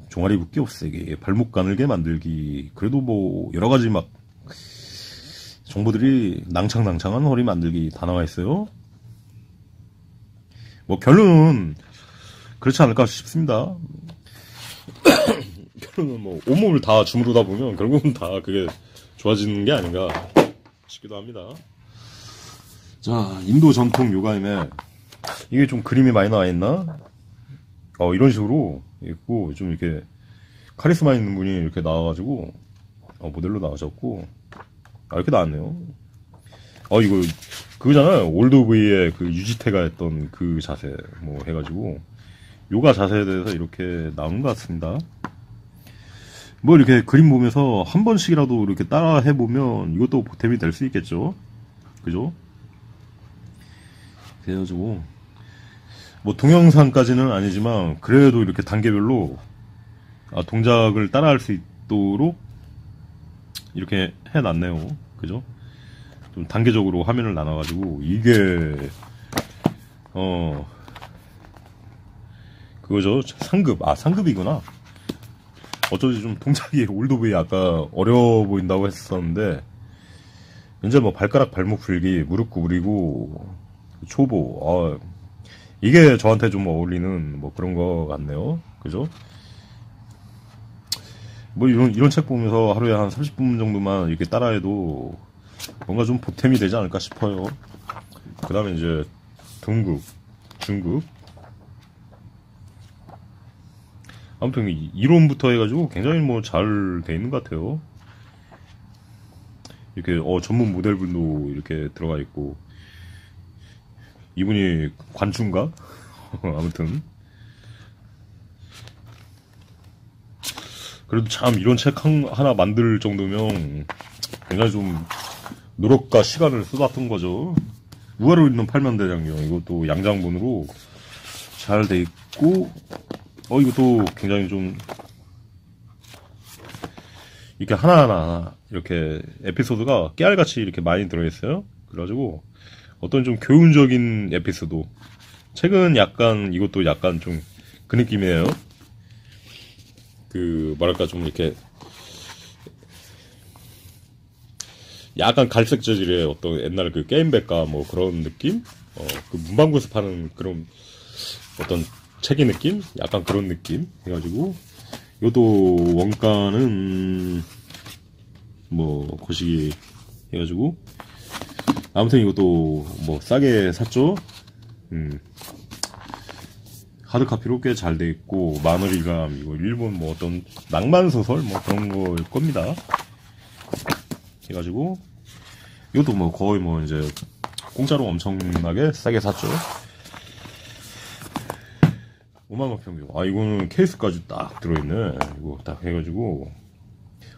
종아리 붓기 없애기, 발목 가늘게 만들기, 그래도 뭐 여러 가지 막 정보들이 낭창낭창한 허리 만들기 다 나와 있어요. 뭐 결론은 그렇지 않을까 싶습니다. 결론은 뭐 온몸을 다 주무르다 보면 결국은 다 그게 좋아지는 게 아닌가 싶기도 합니다. 자, 인도 전통 요가임에 이게 좀 그림이 많이 나와 있나? 이런 식으로 있고 좀 이렇게 카리스마 있는 분이 이렇게 나와가지고 모델로 나오셨고 이렇게 나왔네요. 이거 그거잖아요. 올드브이의 그 유지태가 했던 그 자세 뭐 해가지고 요가 자세에 대해서 이렇게 나온 것 같습니다. 뭐 이렇게 그림 보면서 한 번씩이라도 이렇게 따라 해보면 이것도 보탬이 될 수 있겠죠. 그죠? 그래가지고 뭐 동영상까지는 아니지만 그래도 이렇게 단계별로 동작을 따라할 수 있도록 이렇게 해놨네요. 그죠? 좀 단계적으로 화면을 나눠가지고 이게 그거죠. 상급. 상급이구나. 어쩐지 좀 동작이 올드브이 아까 어려워 보인다고 했었는데 이제 뭐 발가락 발목 풀기, 무릎 구부리고 초보. 이게 저한테 좀 어울리는 뭐 그런 거 같네요. 그죠? 뭐 이런 책 보면서 하루에 한 30분 정도만 이렇게 따라해도 뭔가 좀 보탬이 되지 않을까 싶어요. 그 다음에 이제 등급, 중급. 아무튼 이론부터 해가지고 굉장히 뭐 잘 돼 있는 것 같아요. 이렇게 전문 모델분도 이렇게 들어가 있고 이분이 관중가? 아무튼 그래도 참 이런 책 하나 만들 정도면 굉장히 좀 노력과 시간을 쏟았던 거죠. 우화로 있는 팔면대장경 이것도 양장본으로 잘 돼 있고 이것도 굉장히 좀 이렇게 하나하나 이렇게 에피소드가 깨알같이 이렇게 많이 들어있어요. 그래가지고 어떤 좀 교훈적인 에피소드. 책은 약간 이것도 약간 좀 그 느낌이에요. 그 뭐랄까 좀 이렇게 약간 갈색 재질의 어떤 옛날 그 게임백과 뭐 그런 느낌? 그 문방구에서 파는 그런 어떤 책이 느낌? 약간 그런 느낌 해가지고, 이것도 원가는 뭐 거시기 해가지고, 아무튼 이것도 뭐 싸게 샀죠. 하드카피로 꽤 잘 돼 있고, 마늘이감, 이거 일본 뭐 어떤 낭만소설 뭐 그런 거일 겁니다. 해가지고, 이것도 뭐 거의 뭐 이제 공짜로 엄청나게 싸게 샀죠. 5만원 평균. 아, 이거는 케이스까지 딱 들어있네. 이거 딱 해가지고,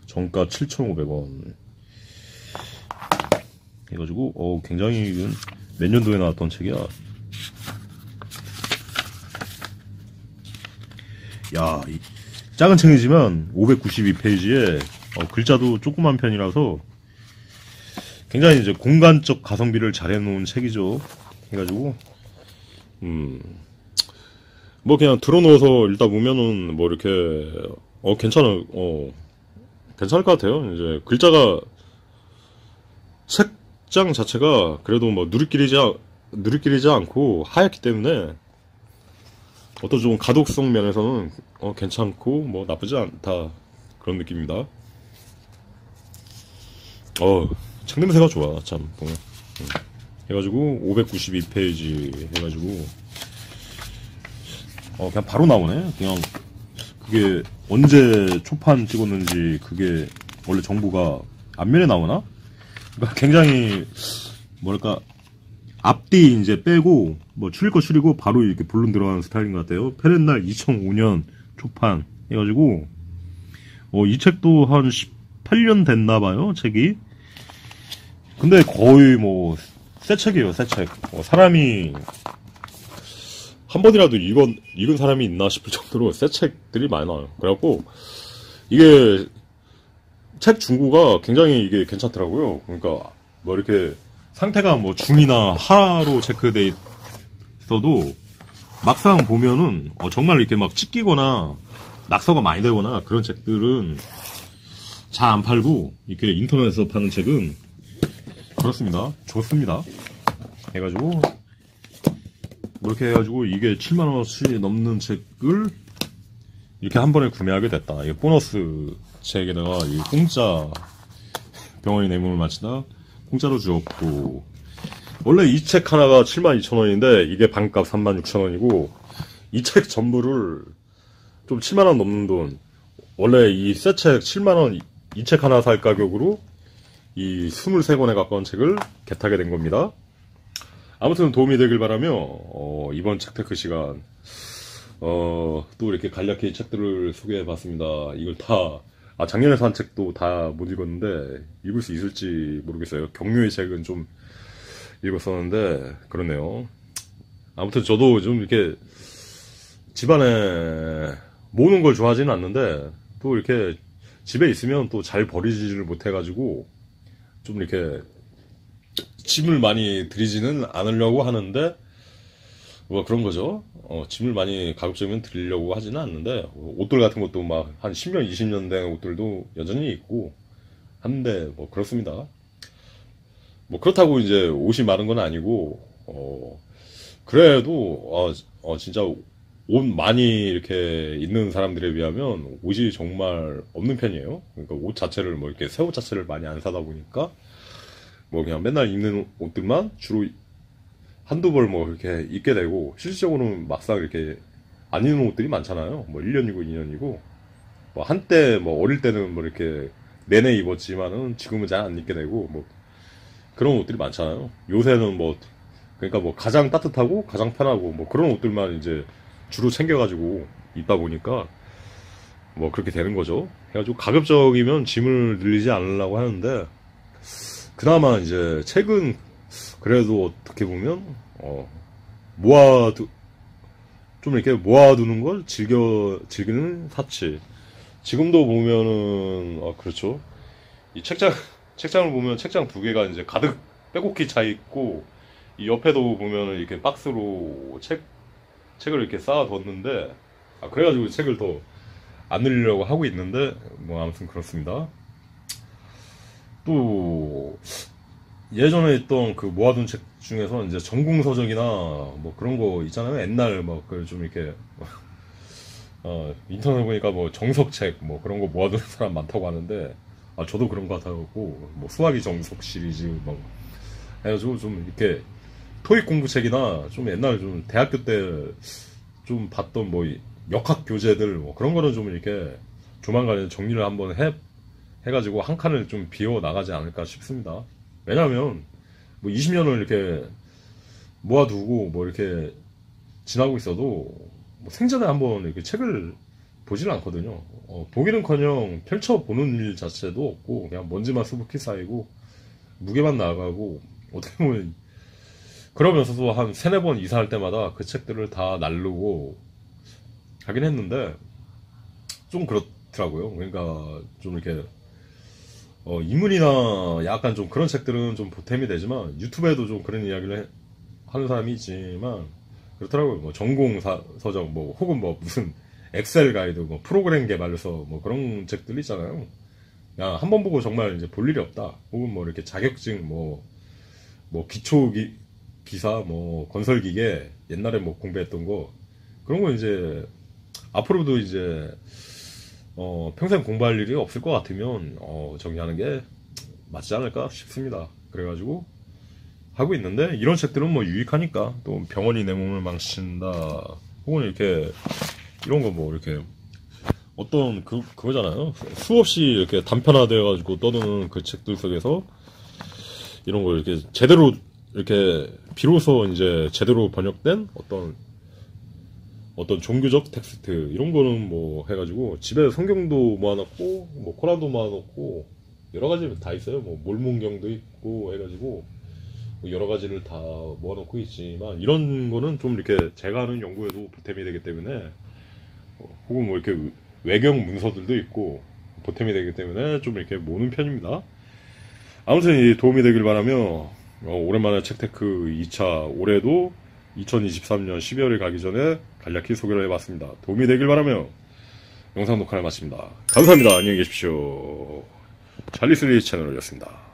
정가 7,500원. 해가지고, 굉장히, 이건 몇 년도에 나왔던 책이야. 야, 작은 책이지만, 592페이지에, 글자도 조그만 편이라서, 굉장히 이제 공간적 가성비를 잘 해놓은 책이죠. 해가지고, 뭐 그냥 들어놓아서 읽다 보면은 뭐 이렇게 괜찮을 것 같아요. 이제 글자가 책장 자체가 그래도 뭐 누리끼리지 않고 하얗기 때문에 어떤 좀 가독성 면에서는 괜찮고 뭐 나쁘지 않다 그런 느낌입니다. 책 냄새가 좋아 참 보면. 해가지고 592페이지 해가지고 그냥 바로 나오네. 그냥 그게 언제 초판 찍었는지 그게 원래 정보가 앞면에 나오나? 그러니까 굉장히 뭐랄까 앞뒤 이제 빼고 뭐 줄일 거 줄이고 바로 이렇게 본론 들어가는 스타일인 것 같아요. 페렌날 2005년 초판 해가지고 이 책도 한 18년 됐나봐요 책이. 근데 거의 뭐 새 책이에요 새 책. 사람이 한 번이라도 읽은 사람이 있나 싶을 정도로 새 책들이 많이 나와요. 그래갖고, 이게, 책 중고가 굉장히 이게 괜찮더라고요. 그러니까, 뭐 이렇게, 상태가 뭐 중이나 하로 체크돼 있어도, 막상 보면은, 정말 이렇게 막 찢기거나, 낙서가 많이 되거나, 그런 책들은 잘 안 팔고, 이렇게 인터넷에서 파는 책은, 그렇습니다. 좋습니다. 해가지고, 이렇게 해가지고 이게 7만원어치 넘는 책을 이렇게 한 번에 구매하게 됐다. 이게 보너스 책에다가 이 공짜 병원이 내문을 마치다 공짜로 주었고, 원래 이 책 하나가 72,000원인데 이게 반값 36,000원이고, 이 책 전부를 좀 7만원 넘는 돈, 원래 이 새 책 7만원 이 책 하나 살 가격으로 이 23권에 가까운 책을 겟하게 된 겁니다. 아무튼 도움이 되길 바라며 이번 책테크 시간 또 이렇게 간략히 책들을 소개해봤습니다. 이걸 다 작년에 산 책도 다 못 읽었는데 읽을 수 있을지 모르겠어요. 경류의 책은 좀 읽었었는데 그렇네요. 아무튼 저도 좀 이렇게 집안에 모으는 걸 좋아하지는 않는데 또 이렇게 집에 있으면 또 잘 버리지를 못해가지고 좀 이렇게 짐을 많이 들이지는 않으려고 하는데, 뭐 그런 거죠. 짐을 많이 가급적이면 들이려고 하지는 않는데, 옷들 같은 것도 막 한 10년, 20년 된 옷들도 여전히 있고, 한데, 뭐 그렇습니다. 뭐 그렇다고 이제 옷이 마른 건 아니고, 그래도, 진짜 옷 많이 이렇게 있는 사람들에 비하면 옷이 정말 없는 편이에요. 그러니까 옷 자체를 뭐 이렇게 새 옷 자체를 많이 안 사다 보니까, 뭐 그냥 맨날 입는 옷들만 주로 한두 벌 뭐 이렇게 입게 되고, 실질적으로는 막상 이렇게 안 입는 옷들이 많잖아요. 뭐 1년이고 2년이고, 뭐 한때 뭐 어릴 때는 뭐 이렇게 내내 입었지만은 지금은 잘 안 입게 되고, 뭐 그런 옷들이 많잖아요. 요새는 뭐 그러니까 뭐 가장 따뜻하고 가장 편하고 뭐 그런 옷들만 이제 주로 챙겨가지고 입다 보니까 뭐 그렇게 되는 거죠. 해가지고 가급적이면 짐을 늘리지 않으려고 하는데, 그나마 이제 책은 그래도 어떻게 보면 좀 이렇게 모아두는 걸 즐기는 사치. 지금도 보면은 그렇죠. 이 책장을 보면 책장 두 개가 이제 가득 빼곡히 차 있고, 이 옆에도 보면은 이렇게 박스로 책을 이렇게 쌓아뒀는데, 그래가지고 책을 더 안 늘리려고 하고 있는데, 뭐 아무튼 그렇습니다. 또 예전에 있던 그 모아둔 책 중에서 이제 전공서적이나 뭐 그런 거 있잖아요. 옛날 뭐 그 좀 이렇게 인터넷 보니까 뭐 정석책 뭐 그런 거 모아두는 사람 많다고 하는데, 아 저도 그런 거 같아갖고 뭐 수학이 정석 시리즈 뭐 해가지고 좀 이렇게 토익 공부책이나 좀 옛날 좀 대학교 때 좀 봤던 뭐 역학 교재들 뭐 그런 거는 좀 이렇게 조만간에 정리를 한번 해가지고 한 칸을 좀 비워 나가지 않을까 싶습니다. 왜냐하면 뭐 20년을 이렇게 모아두고 뭐 이렇게 지나고 있어도 뭐 생전에 한번 이렇게 책을 보지는 않거든요. 보기는커녕 펼쳐보는 일 자체도 없고 그냥 먼지만 수북히 쌓이고 무게만 나가고, 어떻게 보면 그러면서도 한 3-4번 이사할 때마다 그 책들을 다 날르고 하긴 했는데 좀 그렇더라고요. 그러니까 좀 이렇게 인문이나 약간 좀 그런 책들은 좀 보탬이 되지만, 유튜브에도 좀 그런 이야기를 하는 사람이 있지만 그렇더라고요. 뭐 전공 서적 뭐 혹은 뭐 무슨 엑셀 가이드 뭐 프로그램 개발서 뭐 그런 책들 있잖아요. 야, 한 번 보고 정말 이제 볼 일이 없다. 혹은 뭐 이렇게 자격증 뭐 기초 기사 뭐 건설 기계 옛날에 뭐 공부했던 거, 그런 거 이제 앞으로도 이제 평생 공부할 일이 없을 것 같으면 정리하는 게 맞지 않을까 싶습니다. 그래가지고 하고 있는데, 이런 책들은 뭐 유익하니까, 또 병원이 내 몸을 망친다 혹은 이렇게 이런 거 뭐 이렇게 어떤 그거잖아요. 수없이 이렇게 단편화되어가지고 떠드는 그 책들 속에서 이런 걸 이렇게 제대로 이렇게 비로소 이제 제대로 번역된 어떤 종교적 텍스트 이런 거는 뭐 해가지고 집에 성경도 모아놓고 뭐 코란도 모아놓고 여러 가지 다 있어요. 뭐 몰몬경도 있고 해가지고 여러 가지를 다 모아놓고 있지만, 이런 거는 좀 이렇게 제가 하는 연구에도 보탬이 되기 때문에, 혹은 뭐 이렇게 외경 문서들도 있고 보탬이 되기 때문에 좀 이렇게 모으는 편입니다. 아무튼 도움이 되길 바라며 오랜만에 책테크 2차, 올해도 2023년 12월에 가기 전에 간략히 소개를 해봤습니다. 도움이 되길 바라며 영상 녹화를 마칩니다. 감사합니다. 안녕히 계십시오. 찰리스리 채널이었습니다.